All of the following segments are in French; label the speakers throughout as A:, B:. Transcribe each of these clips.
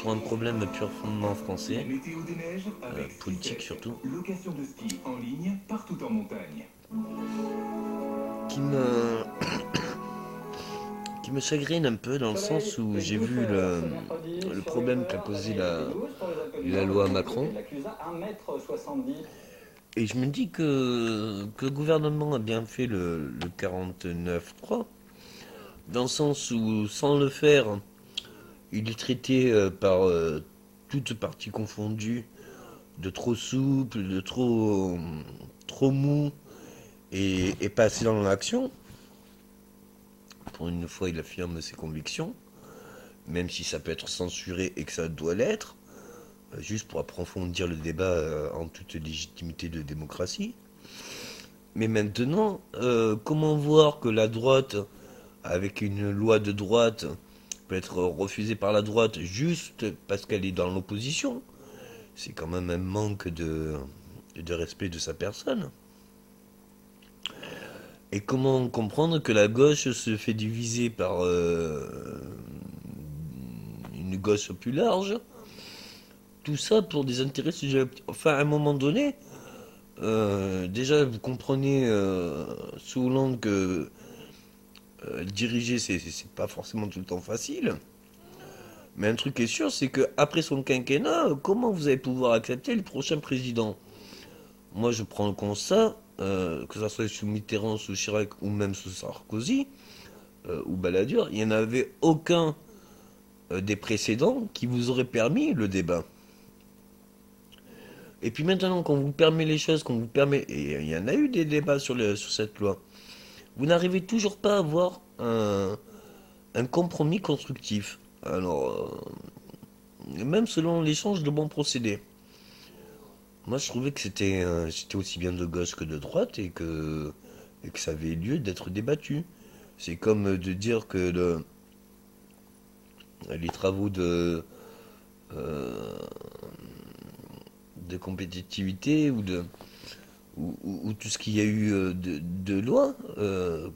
A: sur un problème purement français,
B: Météo des neiges avec
A: politique
B: Skitech.
A: surtout,
B: Location de ski en ligne partout en montagne.
A: qui me, qui me chagrine un peu dans le
C: Soleil
A: sens où
C: et
A: j'ai
C: douceur
A: vu
C: ce mercredi
A: le
C: sur les
A: problème qu'a
C: hauteurs, la
A: posé
C: neige était douce pour les
A: la
C: alcoolisants,
A: loi
C: le préfet
A: Macron.
C: de la Clusaz, 1,70 m.
A: Et je me dis que le gouvernement a bien fait le 49.3, dans le sens où, sans le faire, il est traité par toutes parties confondues de trop souple, de trop mou et pas assez dans l'action. Pour une fois, il affirme ses convictions, même si ça peut être censuré et que ça doit l'être, juste pour approfondir le débat en toute légitimité de démocratie. Mais maintenant, comment voir que la droite, avec une loi de droite, peut être refusée par la droite juste parce qu'elle est dans l'opposition? C'est quand même un manque de respect de sa personne. Et comment comprendre que la gauche se fait diviser par une gauche plus large? Tout ça pour des intérêts subjectifs. Enfin, à un moment donné, déjà, vous comprenez sous Hollande que diriger, c'est pas forcément tout le temps facile. Mais un truc est sûr, c'est que après son quinquennat, comment vous allez pouvoir accepter le prochain président? Moi, je prends le constat, que ça soit sous Mitterrand, sous Chirac ou même sous Sarkozy, ou Balladur, il n'y en avait aucun des précédents qui vous aurait permis le débat. Et puis maintenant, qu'on vous permet les choses, qu'on vous permet, et il y en a eu des débats sur cette loi, vous n'arrivez toujours pas à avoir un compromis constructif. Alors, même selon l'échange de bons procédés. Moi, je trouvais que c'était aussi bien de gauche que de droite et que ça avait lieu d'être débattu. C'est comme de dire que les travaux euh, de compétitivité ou tout ce qu'il y a eu de loi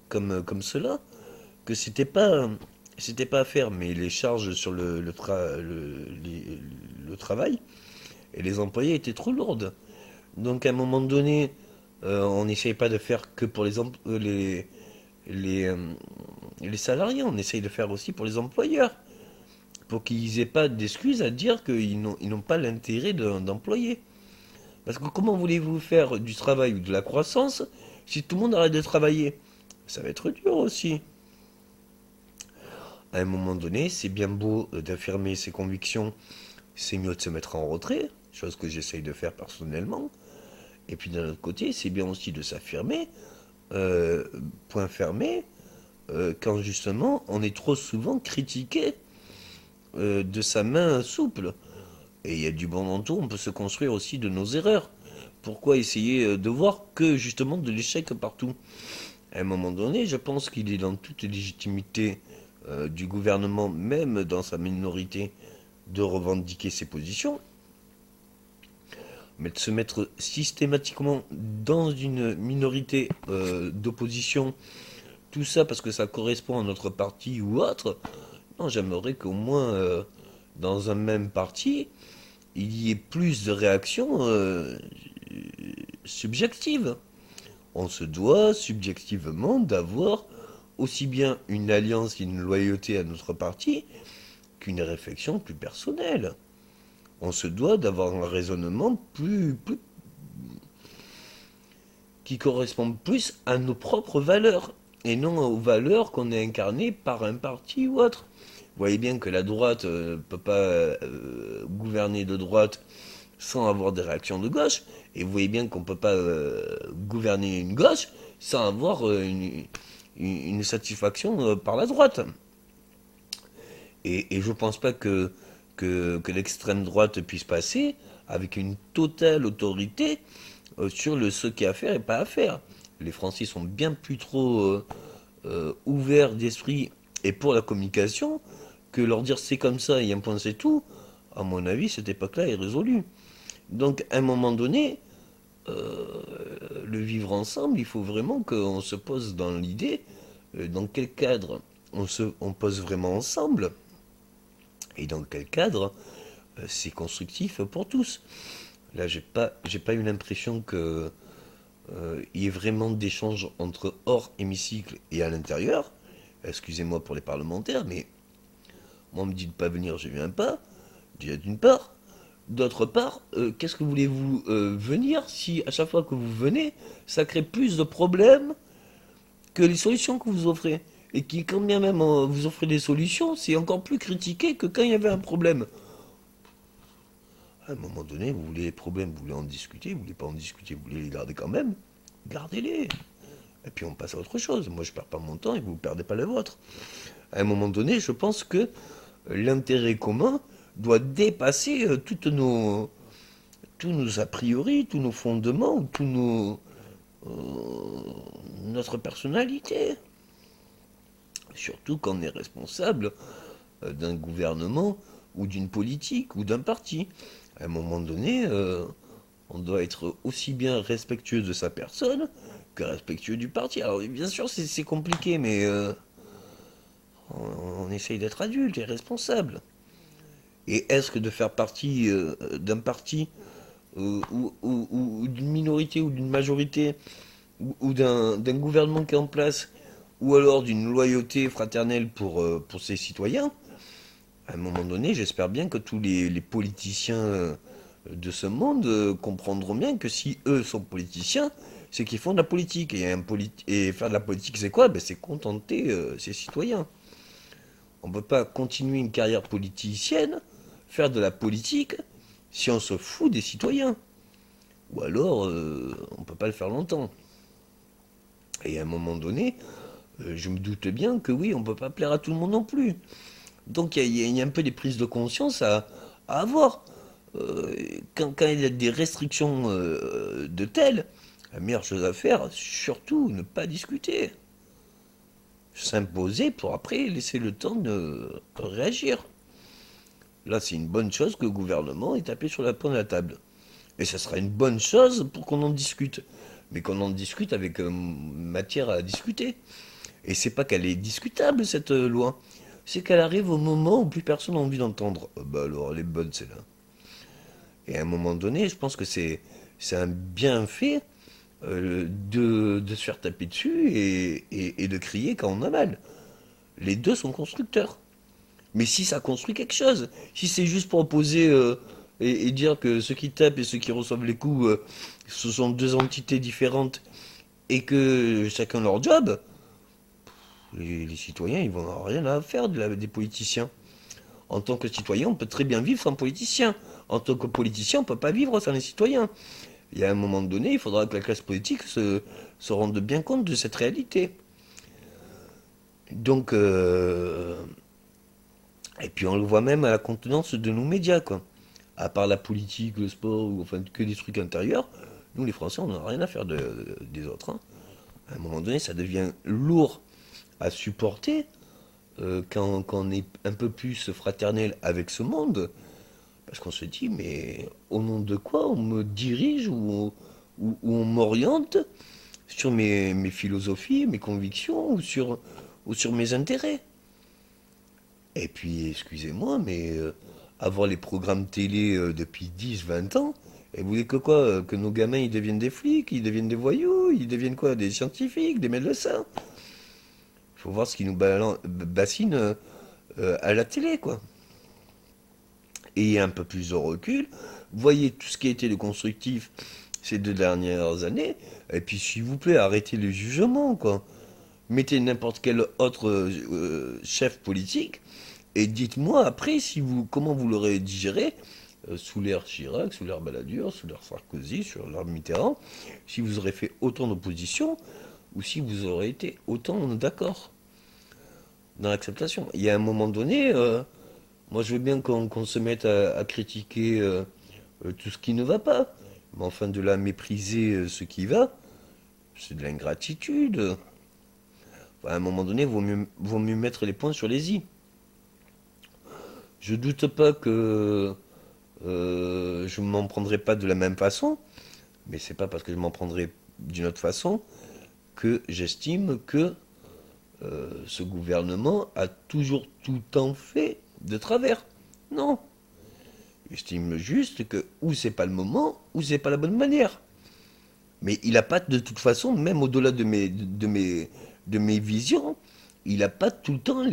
A: comme cela, que c'était pas à faire, mais les charges sur le travail et les employés étaient trop lourdes. Donc à un moment donné, on n'essaye pas de faire que pour les, euh, les salariés, on essaye de faire aussi pour les employeurs, pour qu'ils aient pas d'excuses à dire qu'ils n'ont pas l'intérêt d'employer. Parce que comment voulez-vous faire du travail ou de la croissance si tout le monde arrête de travailler? Ça va être dur aussi. À un moment donné, c'est bien beau d'affirmer ses convictions, c'est mieux de se mettre en retrait, chose que j'essaye de faire personnellement. Et puis d'un autre côté, c'est bien aussi de s'affirmer, euh, point fermé, quand justement on est trop souvent critiqué de sa main souple. Et il y a du bon entour, on peut se construire aussi de nos erreurs. Pourquoi essayer de voir que justement de l'échec partout? À un moment donné, je pense qu'il est dans toute légitimité du gouvernement, même dans sa minorité, de revendiquer ses positions, mais de se mettre systématiquement dans une minorité d'opposition, tout ça parce que ça correspond à notre parti ou autre. Non, j'aimerais qu'au moins dans un même parti, il y ait plus de réactions subjectives. On se doit subjectivement d'avoir aussi bien une alliance et une loyauté à notre parti qu'une réflexion plus personnelle. On se doit d'avoir un raisonnement qui correspond plus à nos propres valeurs et non aux valeurs qu'on a incarnées par un parti ou autre. Vous voyez bien que la droite ne peut pas gouverner de droite sans avoir des réactions de gauche, et vous voyez bien qu'on ne peut pas gouverner une gauche sans avoir une satisfaction par la droite. Et je ne pense pas que l'extrême droite puisse passer avec une totale autorité sur ce qu'il y a à faire et pas à faire. Les Français sont bien plus trop ouverts d'esprit et pour la communication que leur dire c'est comme ça et un point c'est tout. À mon avis, cette époque-là est résolue. Donc, à un moment donné, le vivre ensemble, il faut vraiment qu'on se pose dans l'idée dans quel cadre on pose vraiment ensemble et dans quel cadre c'est constructif pour tous. Là, j'ai pas eu l'impression que il y ait vraiment d'échanges entre hors hémicycle et à l'intérieur. Excusez-moi pour les parlementaires, mais moi, on me dit de pas venir, je viens pas. Déjà d'une part. D'autre part, qu'est-ce que voulez-vous venir si à chaque fois que vous venez, ça crée plus de problèmes que les solutions que vous offrez? Et qui, quand bien même vous offrez des solutions, c'est encore plus critiqué que quand il y avait un problème. À un moment donné, vous voulez les problèmes, vous voulez en discuter, vous voulez pas en discuter, vous voulez les garder quand même, gardez-les. Et puis on passe à autre chose. Moi, je perds pas mon temps et vous ne perdez pas le vôtre. À un moment donné, je pense que l'intérêt commun doit dépasser tous nos a priori, tous nos fondements, euh, notre personnalité. Surtout quand on est responsable d'un gouvernement ou d'une politique ou d'un parti. À un moment donné, on doit être aussi bien respectueux de sa personne que respectueux du parti. Alors bien sûr, c'est compliqué, mais on essaye d'être adulte et responsable. Et est-ce que de faire partie d'un parti ou d'une minorité ou d'une majorité ou d'un gouvernement qui est en place ou alors d'une loyauté fraternelle pour ses citoyens, à un moment donné, j'espère bien que tous les politiciens de ce monde comprendront bien que si eux sont politiciens, c'est qu'ils font de la politique. Et faire de la politique, c'est quoi? Ben, c'est contenter ses citoyens. On ne peut pas continuer une carrière politicienne, faire de la politique, si on se fout des citoyens. Ou alors, on ne peut pas le faire longtemps. Et à un moment donné, je me doute bien que oui, on ne peut pas plaire à tout le monde non plus. Donc il y a un peu des prises de conscience à avoir. Euh, quand il y a des restrictions de telles, la meilleure chose à faire, surtout ne pas discuter. S'imposer pour après laisser le temps de réagir. Là, c'est une bonne chose que le gouvernement ait tapé sur la pointe de la table. Et ça sera une bonne chose pour qu'on en discute. Mais qu'on en discute avec matière à discuter. Et c'est pas qu'elle est discutable, cette loi. C'est qu'elle arrive au moment où plus personne n'a envie d'entendre. Bah alors, elle est bonne, celle-là. Et à un moment donné, je pense que c'est un bienfait de se faire taper dessus et de crier quand on a mal. Les deux sont constructeurs. Mais si ça construit quelque chose, si c'est juste pour opposer et dire que ceux qui tapent et ceux qui reçoivent les coups, ce sont deux entités différentes et que chacun leur job, les citoyens, ils vont avoir rien à faire des politiciens. En tant que citoyen, on peut très bien vivre sans politicien. En tant que politicien, on ne peut pas vivre sans les citoyens. Il y a un moment donné, il faudra que la classe politique se rende bien compte de cette réalité. Donc, et puis on le voit même à la contenance de nos médias, quoi. À part la politique, le sport, ou enfin que des trucs intérieurs, nous les Français, on n'a rien à faire des autres, hein. À un moment donné, ça devient lourd à supporter quand on est un peu plus fraternel avec ce monde. Parce qu'on se dit, mais au nom de quoi on me dirige ou on m'oriente sur mes philosophies, mes convictions ou sur mes intérêts. Et puis, excusez-moi, mais avoir les programmes télé depuis 10, 20 ans, et vous voulez que quoi? Que nos gamins ils deviennent des flics, ils deviennent des voyous, ils deviennent quoi? Des scientifiques, des médecins. Il faut voir ce qui nous bassine à la télé, quoi. Et un peu plus de recul, voyez tout ce qui a été de constructif ces 2 dernières années, et puis s'il vous plaît, arrêtez le jugement, quoi. Mettez n'importe quel autre chef politique, et dites-moi après si comment vous l'aurez digéré, sous l'ère Chirac, sous l'ère Balladur, sous l'ère Sarkozy, sur l'ère Mitterrand, si vous aurez fait autant d'opposition, ou si vous aurez été autant d'accord dans l'acceptation. Il y a un moment donné, moi je veux bien qu'on se mette à critiquer tout ce qui ne va pas, mais enfin de la mépriser ce qui va, c'est de l'ingratitude. Enfin, à un moment donné, vaut mieux mettre les points sur les i. Je doute pas que je m'en prendrai pas de la même façon, mais c'est pas parce que je m'en prendrai d'une autre façon que j'estime que ce gouvernement a toujours tout le temps fait de travers. Non. J'estime juste que ou c'est pas le moment, ou c'est pas la bonne manière. Mais il n'a pas de toute façon, même au-delà de mes visions, il n'a pas tout le temps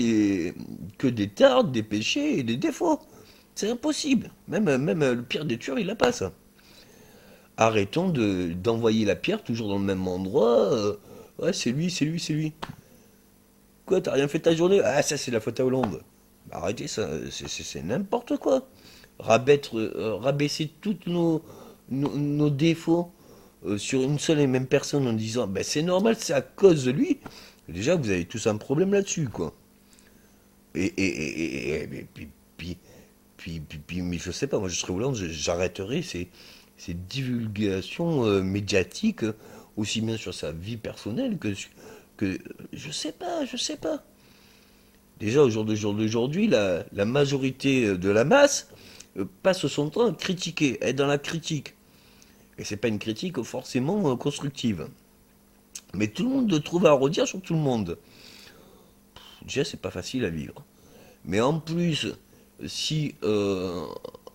A: que des tares, des péchés et des défauts. C'est impossible. Même le pire des tueurs, il n'a pas ça. Arrêtons d'envoyer la pierre toujours dans le même endroit. Ouais, c'est lui, c'est lui, c'est lui. Quoi, t'as rien fait de ta journée? Ah, ça, c'est la faute à Hollande. Bah, arrêtez ça, c'est n'importe quoi. Rabaisser tous nos défauts sur une seule et même personne en disant ben, c'est normal, c'est à cause de lui. Déjà, vous avez tous un problème là-dessus, quoi. Et mais je sais pas, moi je serais Hollande, j'arrêterais ces divulgations médiatiques, aussi bien sur sa vie personnelle que je sais pas, je sais pas. Déjà, au jour d'aujourd'hui, la majorité de la masse passe son temps à critiquer, à être dans la critique. Et c'est pas une critique forcément constructive. Mais tout le monde trouve à redire sur tout le monde. Déjà, c'est pas facile à vivre. Mais en plus, si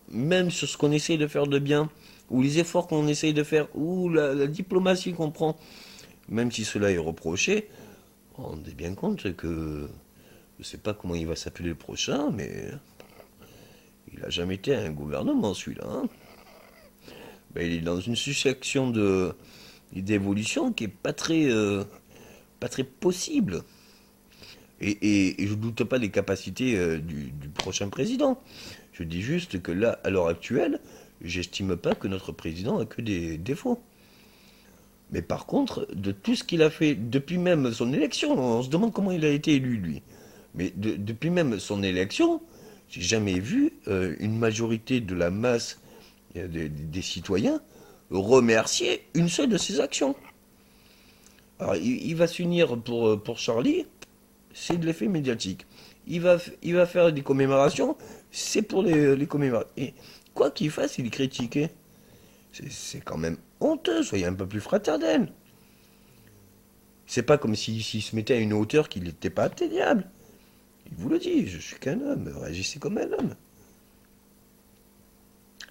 A: même sur ce qu'on essaye de faire de bien, ou les efforts qu'on essaye de faire, ou la diplomatie qu'on prend, même si cela est reproché, on se rend bien compte que je sais pas comment il va s'appeler le prochain, mais il a jamais été un gouvernement celui-là, hein. Ben, il est dans une succession d'évolution qui est pas très possible. Et je ne doute pas des capacités du prochain président. Je dis juste que là, à l'heure actuelle, j'estime pas que notre président a que des défauts. Mais par contre, de tout ce qu'il a fait depuis même son élection, on se demande comment il a été élu, lui. Mais depuis même son élection, j'ai jamais vu une majorité de la masse des citoyens remercier une seule de ses actions. Alors, il va s'unir pour Charlie, c'est de l'effet médiatique. Il va faire des commémorations, c'est pour les commémorations. Et quoi qu'il fasse, il est critiqué. C'est quand même honteux, soyez un peu plus fraternel. C'est pas comme s'il se mettait à une hauteur qui n'était pas atteignable. Il vous le dit, je suis qu'un homme, réagissez comme un homme.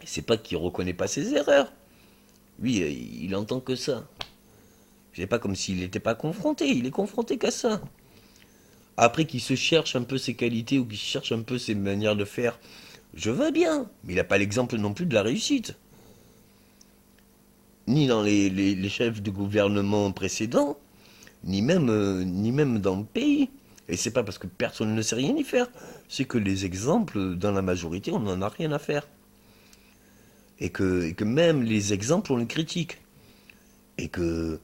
A: Et c'est pas qu'il reconnaît pas ses erreurs. Lui, il entend que ça. C'est pas comme s'il n'était pas confronté, il est confronté qu'à ça. Après qu'il se cherche un peu ses qualités ou qu'il cherche un peu ses manières de faire, je veux bien, mais il n'a pas l'exemple non plus de la réussite. Ni dans les chefs de gouvernement précédents, ni même dans le pays. Et c'est pas parce que personne ne sait rien y faire, c'est que les exemples, dans la majorité, on n'en a rien à faire. Et que même les exemples, on les critique. Et que,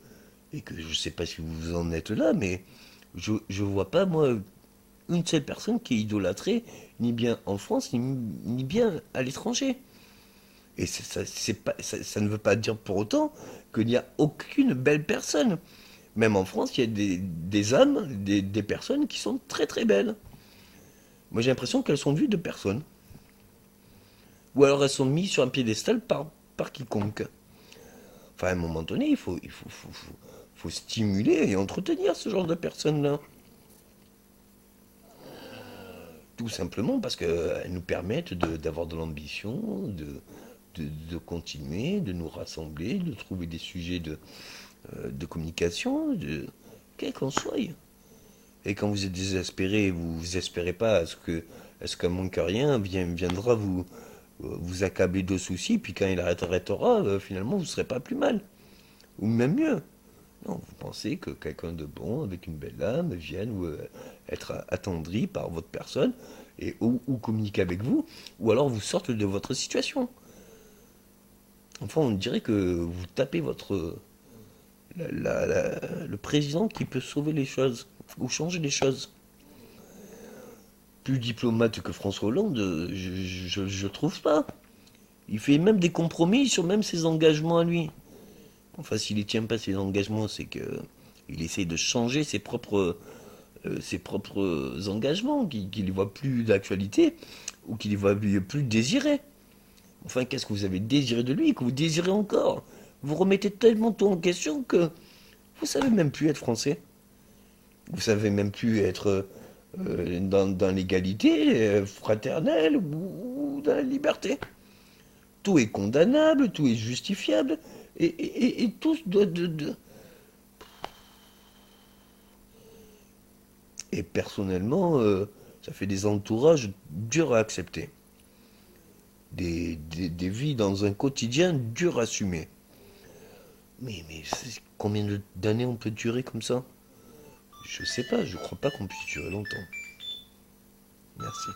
A: et que je sais pas si vous en êtes là, mais je vois pas, moi, une seule personne qui est idolâtrée, ni bien en France, ni bien à l'étranger. Et ça ne veut pas dire pour autant qu'il n'y a aucune belle personne. Même en France, il y a des âmes, des personnes qui sont très très belles. Moi j'ai l'impression qu'elles sont vues de personne. Ou alors elles sont mises sur un piédestal par quiconque. Enfin à un moment donné, faut stimuler et entretenir ce genre de personnes-là. Tout simplement parce qu'elles nous permettent d'avoir de l'ambition, de continuer, de nous rassembler, de trouver des sujets de communication, quel qu'on soit. Et quand vous êtes désespéré, vous espérez pas à ce qu'un manque à rien viendra vous accabler de soucis, puis quand il arrêtera, finalement vous ne serez pas plus mal. Ou même mieux. Non, vous pensez que quelqu'un de bon, avec une belle âme, vienne être attendri par votre personne, ou communique avec vous, ou alors vous sorte de votre situation. Enfin, on dirait que vous tapez le président qui peut sauver les choses, ou changer les choses. Plus diplomate que François Hollande, je trouve pas. Il fait même des compromis sur même ses engagements à lui. Enfin, s'il ne tient pas ses engagements, c'est que il essaye de changer ses propres engagements, qu'il ne voit plus d'actualité, ou qu'il ne voit plus désiré. Enfin, qu'est-ce que vous avez désiré de lui, que vous désirez encore? Vous remettez tellement tout en question que vous savez même plus être français. Vous savez même plus être dans l'égalité fraternelle ou dans la liberté. tout est condamnable, tout est justifiable, et tout doit... Et personnellement, ça fait des entourages durs à accepter. Des vies dans un quotidien dur à assumer. Mais combien d'années on peut durer comme ça? Je sais pas, je crois pas qu'on puisse durer longtemps. Merci.